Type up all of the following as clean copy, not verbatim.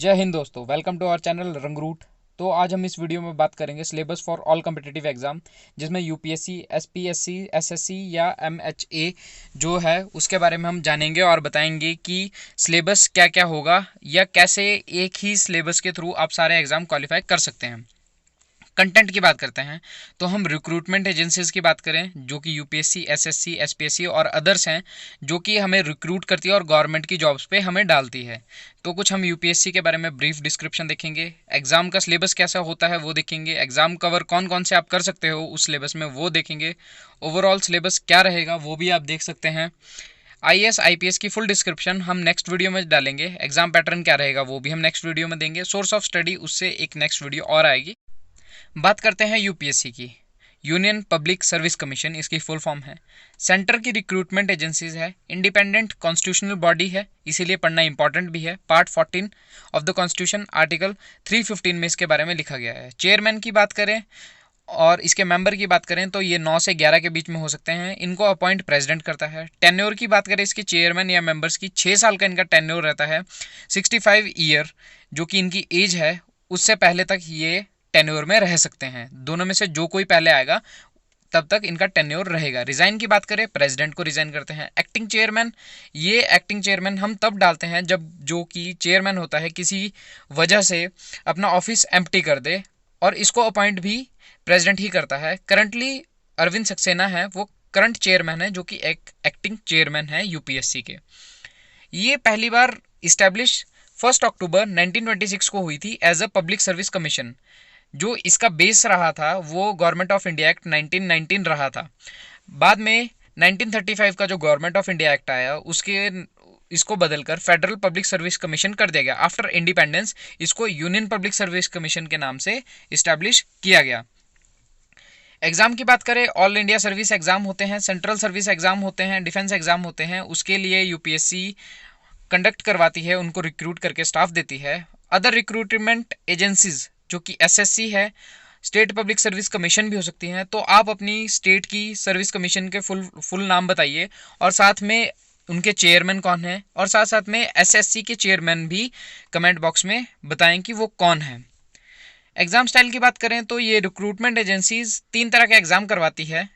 जय हिंद दोस्तों, welcome to our channel रंगरूट। तो आज हम इस वीडियो में बात करेंगे syllabus for all competitive exam, जिसमें यूपीएससी, एसपीएससी, एसएससी या एमएचए जो है उसके बारे में हम जानेंगे और बताएंगे कि सिलेबस क्या क्या होगा या कैसे एक ही सिलेबस के थ्रू आप सारे एग्ज़ाम क्वालिफाई कर सकते हैं। कंटेंट की बात करते हैं तो हम रिक्रूटमेंट एजेंसीज की बात करें जो कि यूपीएससी, एसएससी, एसपीएससी और अदर्स हैं जो कि हमें रिक्रूट करती है और गवर्नमेंट की जॉब्स पे हमें डालती है। तो कुछ हम यूपीएससी के बारे में ब्रीफ डिस्क्रिप्शन देखेंगे, एग्जाम का सिलेबस कैसा होता है वो देखेंगे, एग्जाम कवर कौन कौन से आप कर सकते हो उस सिलेबस में वो देखेंगे, ओवरऑल सिलेबस क्या रहेगा वो भी आप देख सकते हैं। आईएएस आईपीएस की फुल डिस्क्रिप्शन हम नेक्स्ट वीडियो में डालेंगे, एग्जाम पैटर्न क्या रहेगा वो भी हम नेक्स्ट वीडियो में देंगे, सोर्स ऑफ स्टडी उससे एक नेक्स्ट वीडियो और आएगी। बात करते हैं यूपीएससी की। यूनियन पब्लिक सर्विस कमीशन इसकी फुल फॉर्म है। सेंटर की रिक्रूटमेंट एजेंसीज है, इंडिपेंडेंट कॉन्स्टिट्यूशनल बॉडी है, इसीलिए पढ़ना इंपॉर्टेंट भी है। Part 14 of the constitution article 315 में इसके बारे में लिखा गया है। चेयरमैन की बात करें और इसके मेंबर की बात करें तो ये 9 से 11 के बीच में हो सकते हैं। इनको अपॉइंट प्रेसिडेंट करता है। टेन्योर की बात करें इसके चेयरमैन या मेंबर्स की 6 साल का इनका टेन्योर रहता है। 65 ईयर जो कि इनकी एज है उससे पहले तक ये टेन्योर में रह सकते हैं। दोनों में से जो कोई पहले आएगा तब तक इनका टेन्योर रहेगा। रिजाइन की बात करें, प्रेसिडेंट को रिजाइन करते हैं। एक्टिंग चेयरमैन, ये एक्टिंग चेयरमैन हम तब डालते हैं जब जो कि चेयरमैन होता है किसी वजह से अपना ऑफिस एम्प्टी कर दे, और इसको अपॉइंट भी प्रेसिडेंट ही करता है। करंटली अरविंद सक्सेना है वो करंट चेयरमैन है जो कि एक एक्टिंग चेयरमैन है यूपीएससी के। ये पहली बार इस्टेब्लिश 1 अक्टूबर 1926 को हुई थी as a public service commission. जो इसका बेस रहा था वो गवर्नमेंट ऑफ इंडिया एक्ट 1919 रहा था। बाद में 1935 का जो गवर्नमेंट ऑफ इंडिया एक्ट आया उसके इसको बदलकर फेडरल पब्लिक सर्विस कमीशन कर दिया गया। आफ्टर इंडिपेंडेंस इसको यूनियन पब्लिक सर्विस कमीशन के नाम से इस्टेब्लिश किया गया। एग्जाम की बात करें, ऑल इंडिया सर्विस एग्जाम होते हैं, सेंट्रल सर्विस एग्जाम होते हैं, डिफेंस एग्जाम होते हैं। उसके लिए यूपीएससी कंडक्ट करवाती है, उनको रिक्रूट करके स्टाफ देती है। अदर रिक्रूटमेंट एजेंसीज जो कि एसएससी है, स्टेट पब्लिक सर्विस कमीशन भी हो सकती हैं। तो आप अपनी स्टेट की सर्विस कमीशन के फुल नाम बताइए और साथ में उनके चेयरमैन कौन है, और साथ साथ में एसएससी के चेयरमैन भी कमेंट बॉक्स में बताएं कि वो कौन है। एग्जाम स्टाइल की बात करें तो ये रिक्रूटमेंट एजेंसीज 3 तरह के एग्जाम करवाती है।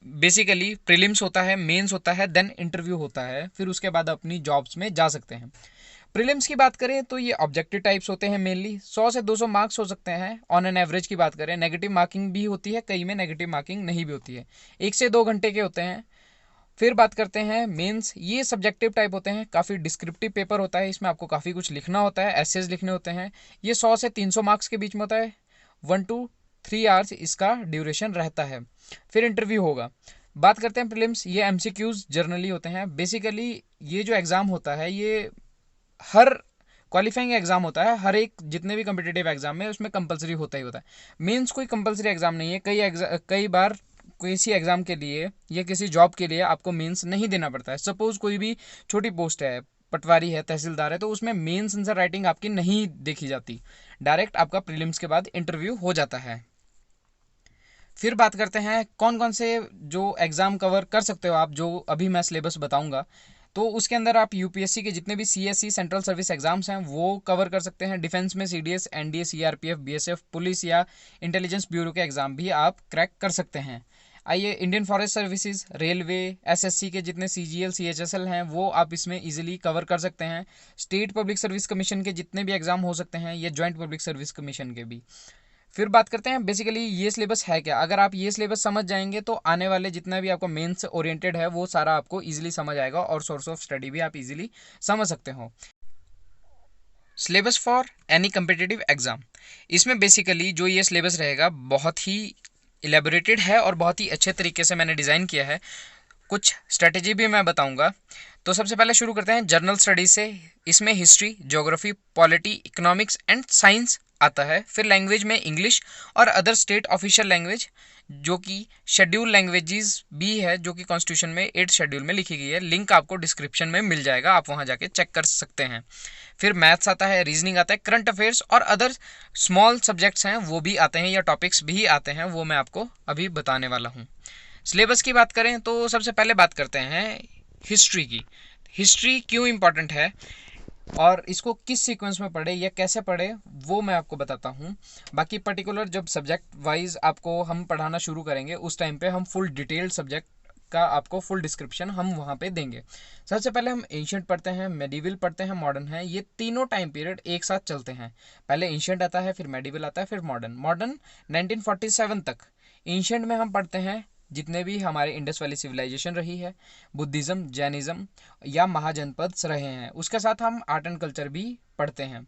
बेसिकली प्रीलिम्स होता है, मेंस होता है, देन इंटरव्यू होता है, फिर उसके बाद अपनी जॉब्स में जा सकते हैं। प्रीलिम्स की बात करें तो ये ऑब्जेक्टिव टाइप्स होते हैं, मेनली 100 से 200 मार्क्स हो सकते हैं ऑन एन एवरेज की बात करें। नेगेटिव मार्किंग भी होती है, कई में नेगेटिव मार्किंग नहीं भी होती है। 1 से 2 घंटे के होते हैं। फिर बात करते हैं मेंस, ये सब्जेक्टिव टाइप होते हैं, काफ़ी डिस्क्रिप्टिव पेपर होता है, इसमें आपको काफ़ी कुछ लिखना होता है, एसेज लिखने होते हैं। ये 100 से 300 मार्क्स के बीच में होता है। 1 to 3 आवर्स इसका ड्यूरेशन रहता है। फिर इंटरव्यू होगा। बात करते हैं प्रीलिम्स, ये एमसीक्यूज जर्नली होते हैं। बेसिकली ये जो एग्ज़ाम होता है ये हर क्वालिफाइंग एग्जाम होता है, हर एक जितने भी कम्पिटिटिव एग्जाम में उसमें कंपलसरी होता ही होता है। मेंस कोई कंपलसरी एग्जाम नहीं है। कई बार किसी एग्जाम के लिए या किसी जॉब के लिए आपको मेंस नहीं देना पड़ता है। सपोज कोई भी छोटी पोस्ट है, पटवारी है, तहसीलदार है, तो उसमें मेंस आंसर राइटिंग आपकी नहीं देखी जाती, डायरेक्ट आपका प्रीलिम्स के बाद इंटरव्यू हो जाता है। फिर बात करते हैं कौन कौन से जो एग्ज़ाम कवर कर सकते हो आप, जो अभी मैं सिलेबस बताऊंगा। तो उसके अंदर आप यूपीएससी के जितने भी सीएससी सेंट्रल सर्विस एग्जाम्स हैं वो कवर कर सकते हैं। डिफेंस में CDS, NDA, CRPF, BSF, police या इंटेलिजेंस ब्यूरो के एग्जाम भी आप क्रैक कर सकते हैं। आइए, Indian forest services, railway, SSC के जितने सीजीएल, सीएचएसएल हैं वो आप इसमें इजीली कवर कर सकते हैं। स्टेट पब्लिक सर्विस कमीशन के जितने भी एग्जाम हो सकते हैं, ये जॉइंट पब्लिक सर्विस कमीशन के भी। फिर बात करते हैं बेसिकली ये सिलेबस है क्या। अगर आप ये सिलेबस समझ जाएंगे तो आने वाले जितना भी आपको मेंस ओरिएंटेड है वो सारा आपको इजीली समझ आएगा और सोर्स ऑफ स्टडी भी आप इजीली समझ सकते हो। Syllabus for any competitive exam, इसमें बेसिकली जो ये सिलेबस रहेगा बहुत ही इलेबोरेटेड है और बहुत ही अच्छे तरीके से मैंने डिज़ाइन किया है। कुछ स्ट्रेटेजी भी मैं बताऊंगा। तो सबसे पहले शुरू करते हैं जनरल स्टडीज से। इसमें history, geography, polity, economics and science आता है। फिर लैंग्वेज में इंग्लिश और अदर स्टेट ऑफिशियल लैंग्वेज जो कि शेड्यूल लैंग्वेजेस भी है, जो कि कॉन्स्टिट्यूशन में 8 शेड्यूल में लिखी गई है। लिंक आपको डिस्क्रिप्शन में मिल जाएगा, आप वहाँ जाके चेक कर सकते हैं। फिर मैथ्स आता है, रीजनिंग आता है, करंट अफेयर्स और अदर स्मॉल सब्जेक्ट्स हैं वो भी आते हैं या टॉपिक्स भी आते हैं, वो मैं आपको अभी बताने वाला हूँ। सिलेबस की बात करें तो सबसे पहले बात करते हैं हिस्ट्री की। हिस्ट्री क्यों इम्पॉर्टेंट है? और इसको किस सीक्वेंस में पढ़े या कैसे पढ़े वो मैं आपको बताता हूँ। बाकी पर्टिकुलर जब सब्जेक्ट वाइज आपको हम पढ़ाना शुरू करेंगे उस टाइम पे हम फुल डिटेल्ड सब्जेक्ट का आपको फुल डिस्क्रिप्शन हम वहाँ पे देंगे। सबसे पहले हम एंशिएंट पढ़ते हैं, मेडिवल पढ़ते हैं, मॉडर्न है। ये तीनों टाइम पीरियड एक साथ चलते हैं। पहले एंशिएंट आता है, फिर मेडिवल आता है, फिर मॉडर्न। मॉडर्न 1947 तक। एंशिएंट में हम पढ़ते हैं जितने भी हमारे इंडस वैली सिविलाइजेशन रही है, बुद्धिज़्म, जैनिज़्म या महाजनपद रहे हैं, उसके साथ हम आर्ट एंड कल्चर भी पढ़ते हैं।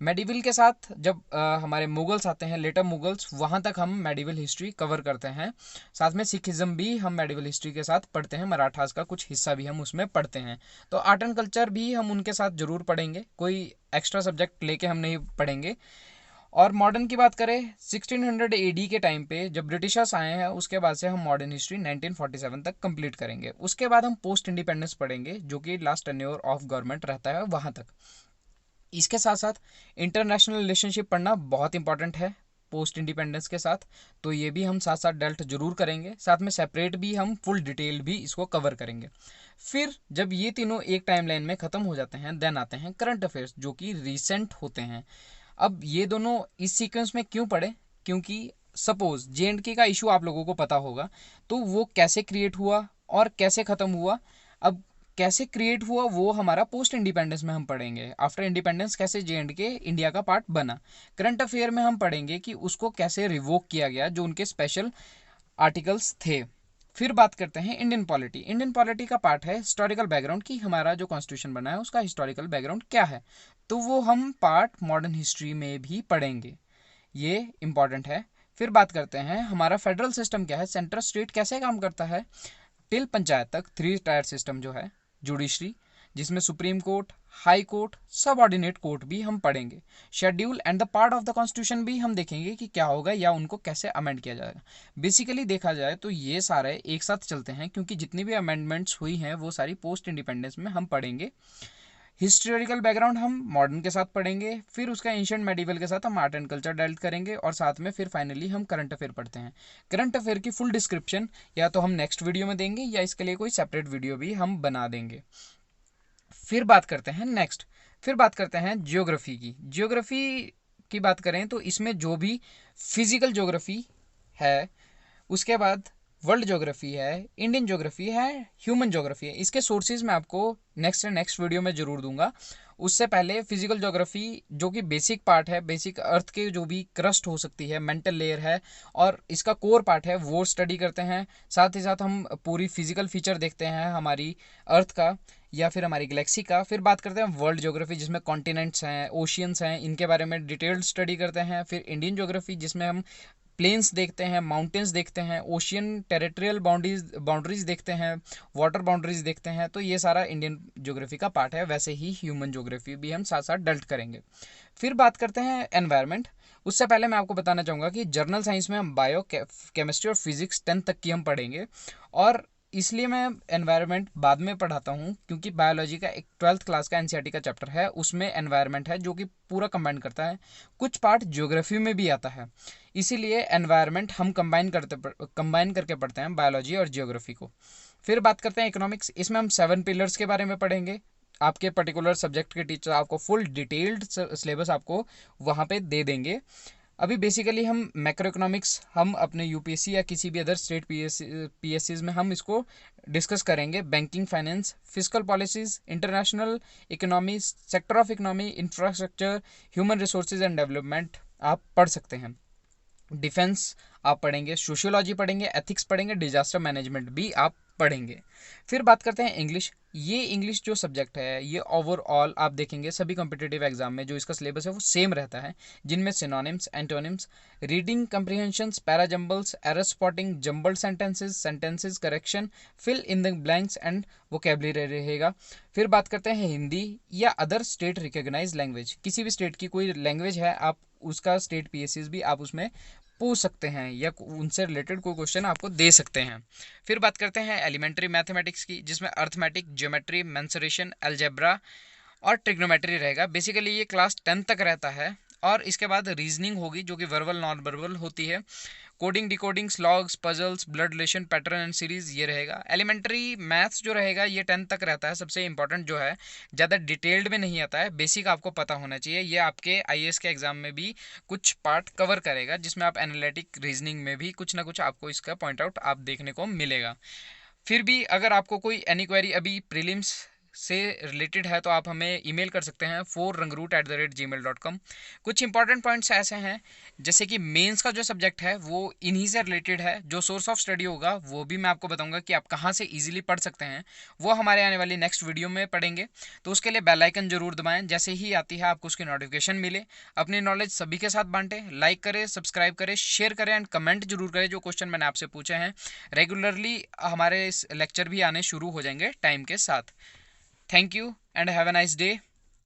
मेडिवल के साथ जब हमारे मुगल्स आते हैं, लेटर मुगल्स, वहाँ तक हम मेडिवल हिस्ट्री कवर करते हैं। साथ में सिखिज़्म भी हम मेडिवल हिस्ट्री के साथ पढ़ते हैं, मराठास का कुछ हिस्सा भी हम उसमें पढ़ते हैं। तो आर्ट एंड कल्चर भी हम उनके साथ ज़रूर पढ़ेंगे, कोई एक्स्ट्रा सब्जेक्ट लेके हम नहीं पढ़ेंगे। और मॉडर्न की बात करें 1600 एडी के टाइम पे जब ब्रिटिशर्स आए हैं, उसके बाद से हम मॉडर्न हिस्ट्री 1947 तक कंप्लीट करेंगे। उसके बाद हम पोस्ट इंडिपेंडेंस पढ़ेंगे जो कि लास्ट टेन्योर ऑफ गवर्नमेंट रहता है वहाँ तक। इसके साथ साथ इंटरनेशनल रिलेशनशिप पढ़ना बहुत इंपॉर्टेंट है पोस्ट इंडिपेंडेंस के साथ, तो ये भी हम साथ साथ डेल्ट जरूर करेंगे। साथ में सेपरेट भी हम फुल डिटेल भी इसको कवर करेंगे। फिर जब ये तीनों एक टाइमलाइन में ख़त्म हो जाते हैं देन आते हैं करंट अफेयर्स जो कि रिसेंट होते हैं। अब ये दोनों इस सीक्वेंस में क्यों पढ़े, क्योंकि सपोज JNK का इशू आप लोगों को पता होगा, तो वो कैसे क्रिएट हुआ और कैसे ख़त्म हुआ। अब कैसे क्रिएट हुआ वो हमारा पोस्ट इंडिपेंडेंस में हम पढ़ेंगे। आफ्टर इंडिपेंडेंस कैसे JNK इंडिया का पार्ट बना। करंट अफेयर में हम पढ़ेंगे कि उसको कैसे रिवोक किया गया, जो उनके स्पेशल आर्टिकल्स थे। फिर बात करते हैं इंडियन पॉलिटी। इंडियन पॉलिटी का पार्ट है हिस्टोरिकल बैकग्राउंड, कि हमारा जो कॉन्स्टिट्यूशन बना है उसका हिस्टोरिकल बैकग्राउंड क्या है, तो वो हम पार्ट मॉडर्न हिस्ट्री में भी पढ़ेंगे, ये इंपॉर्टेंट है। फिर बात करते हैं हमारा फेडरल सिस्टम क्या है, सेंट्रल स्टेट कैसे काम करता है, टिल पंचायत तक 3 टायर सिस्टम जो है, जुडिशरी जिसमें सुप्रीम कोर्ट, हाई कोर्ट, सब ऑर्डिनेट कोर्ट भी हम पढ़ेंगे। Schedule and the part of the constitution भी हम देखेंगे कि क्या होगा या उनको कैसे अमेंड किया जाएगा। बेसिकली देखा जाए तो ये सारे एक साथ चलते हैं, क्योंकि जितनी भी अमेंडमेंट्स हुई हैं वो सारी पोस्ट इंडिपेंडेंस में हम पढ़ेंगे। हिस्टोरिकल बैकग्राउंड हम मॉडर्न के साथ पढ़ेंगे, फिर उसका एंशिएंट मेडिवल के साथ हम आर्ट एंड कल्चर डेल्ट करेंगे, और साथ में फिर फाइनली हम करंट अफेयर पढ़ते हैं। करंट अफेयर की फुल डिस्क्रिप्शन या तो हम नेक्स्ट वीडियो में देंगे या इसके लिए कोई सेपरेट वीडियो भी हम बना देंगे। फिर बात करते हैं नेक्स्ट, फिर बात करते हैं जियोग्राफी की। जियोग्राफी की बात करें तो इसमें जो भी फिजिकल ज्योग्राफी है, उसके बाद वर्ल्ड ज्योग्राफी है, इंडियन ज्योग्राफी है, ह्यूमन ज्योग्राफी है। इसके सोर्सेज मैं आपको नेक्स्ट वीडियो में ज़रूर दूंगा। उससे पहले फिजिकल ज्योग्राफी जो कि बेसिक पार्ट है, बेसिक अर्थ के जो भी क्रस्ट हो सकती है, मेंटल लेयर है और इसका कोर पार्ट है, वो स्टडी करते हैं। साथ ही साथ हम पूरी फिजिकल फीचर देखते हैं हमारी अर्थ का या फिर हमारी गैलेक्सी का। फिर बात करते हैं वर्ल्ड ज्योग्राफी जिसमें कॉन्टिनेंट्स हैं, ओशियंस हैं, इनके बारे में डिटेल्ड स्टडी करते हैं। फिर इंडियन ज्योग्राफी जिसमें हम प्लेन्स देखते हैं, माउंटेन्स देखते हैं, ओशियन टेरिटोरियल बाउंड्रीज देखते हैं, वाटर बाउंड्रीज देखते हैं। तो ये सारा इंडियन ज्योग्राफी का पार्ट है। वैसे ही ह्यूमन ज्योग्राफी भी हम साथ साथ डल्ट करेंगे। फिर बात करते हैं एनवायरनमेंट। उससे पहले मैं आपको बताना चाहूँगा कि जर्नल साइंस में हम बायो, केमिस्ट्री और फिजिक्स 10 तक की हम पढ़ेंगे, और इसलिए मैं एनवायरनमेंट बाद में पढ़ाता हूँ क्योंकि बायोलॉजी का एक 12th क्लास का NCERT का चैप्टर है, उसमें एनवायरनमेंट है जो कि पूरा कंबाइन करता है। कुछ पार्ट ज्योग्राफी में भी आता है, इसीलिए एनवायरनमेंट हम कंबाइन करके पढ़ते हैं बायोलॉजी और जियोग्राफी को। फिर बात करते हैं इकोनॉमिक्स। इसमें हम 7 पिलर्स के बारे में पढ़ेंगे। आपके पर्टिकुलर सब्जेक्ट के टीचर आपको फुल डिटेल्ड सिलेबस आपको वहाँ पे दे देंगे। अभी बेसिकली हम मैक्रो इकोनॉमिक्स हम अपने UPSC या किसी भी अदर स्टेट PSCs में हम इसको डिस्कस करेंगे। Banking, finance, fiscal policies, international economy, sector of economy, infrastructure, human resources and development आप पढ़ सकते हैं। डिफेंस आप पढ़ेंगे, सोशियोलॉजी पढ़ेंगे, एथिक्स पढ़ेंगे, डिजास्टर मैनेजमेंट भी आप पढ़ेंगे। फिर बात करते हैं इंग्लिश। ये इंग्लिश जो सब्जेक्ट है ये ओवरऑल आप देखेंगे सभी कॉम्पिटिटिव एग्जाम में जो इसका सिलेबस है वो सेम रहता है, जिनमें synonyms, antonyms, reading comprehensions, parajumbles, error spotting, jumbled sentences correction, fill in the blanks and vocabulary रहेगा। फिर बात करते हैं हिंदी या अदर स्टेट रिकॉग्नाइज्ड लैंग्वेज। किसी भी स्टेट की कोई लैंग्वेज है, आप उसका स्टेट PSCs भी आप उसमें पूछ सकते हैं या उनसे रिलेटेड कोई क्वेश्चन आपको दे सकते हैं। फिर बात करते हैं एलिमेंट्री मैथमेटिक्स की, जिसमें अर्थमेटिक, ज्योमेट्री, मेंसुरेशन, अलजेब्रा और ट्रिग्नोमेट्री रहेगा। बेसिकली ये क्लास 10 तक रहता है, और इसके बाद रीजनिंग होगी जो कि वर्बल नॉन वर्बल होती है। Coding, decoding, syllogisms, puzzles, blood relation, pattern and series, ये रहेगा। एलिमेंट्री मैथ्स जो रहेगा ये 10 तक रहता है, सबसे इंपॉर्टेंट जो है, ज़्यादा डिटेल्ड में नहीं आता है, बेसिक आपको पता होना चाहिए। ये आपके आईएएस के एग्जाम में भी कुछ पार्ट कवर करेगा, जिसमें आप एनालिटिक रीजनिंग में भी कुछ ना कुछ आपको इसका पॉइंट आउट आप देखने को मिलेगा। फिर भी अगर आपको कोई एनी क्वेरी अभी प्रीलिम्स से रिलेटेड है तो आप हमें ईमेल कर सकते हैं forrangroot@gmail.com। कुछ इंपॉर्टेंट पॉइंट्स ऐसे हैं जैसे कि मेंस का जो सब्जेक्ट है वो इन्हीं से रिलेटेड है। जो सोर्स ऑफ स्टडी होगा वो भी मैं आपको बताऊंगा कि आप कहाँ से इजीली पढ़ सकते हैं, वो हमारे आने वाली नेक्स्ट वीडियो में पढ़ेंगे। तो उसके लिए बेल आइकन जरूर दबाएं, जैसे ही आती है आपको उसकी नोटिफिकेशन मिले। अपनी नॉलेज सभी के साथ बांटें, लाइक करें, सब्सक्राइब करें, शेयर करें एंड कमेंट जरूर करें जो क्वेश्चन मैंने आपसे पूछे हैं। रेगुलरली हमारे इस लेक्चर भी आने शुरू हो जाएंगे टाइम के साथ। Thank you and have a nice day.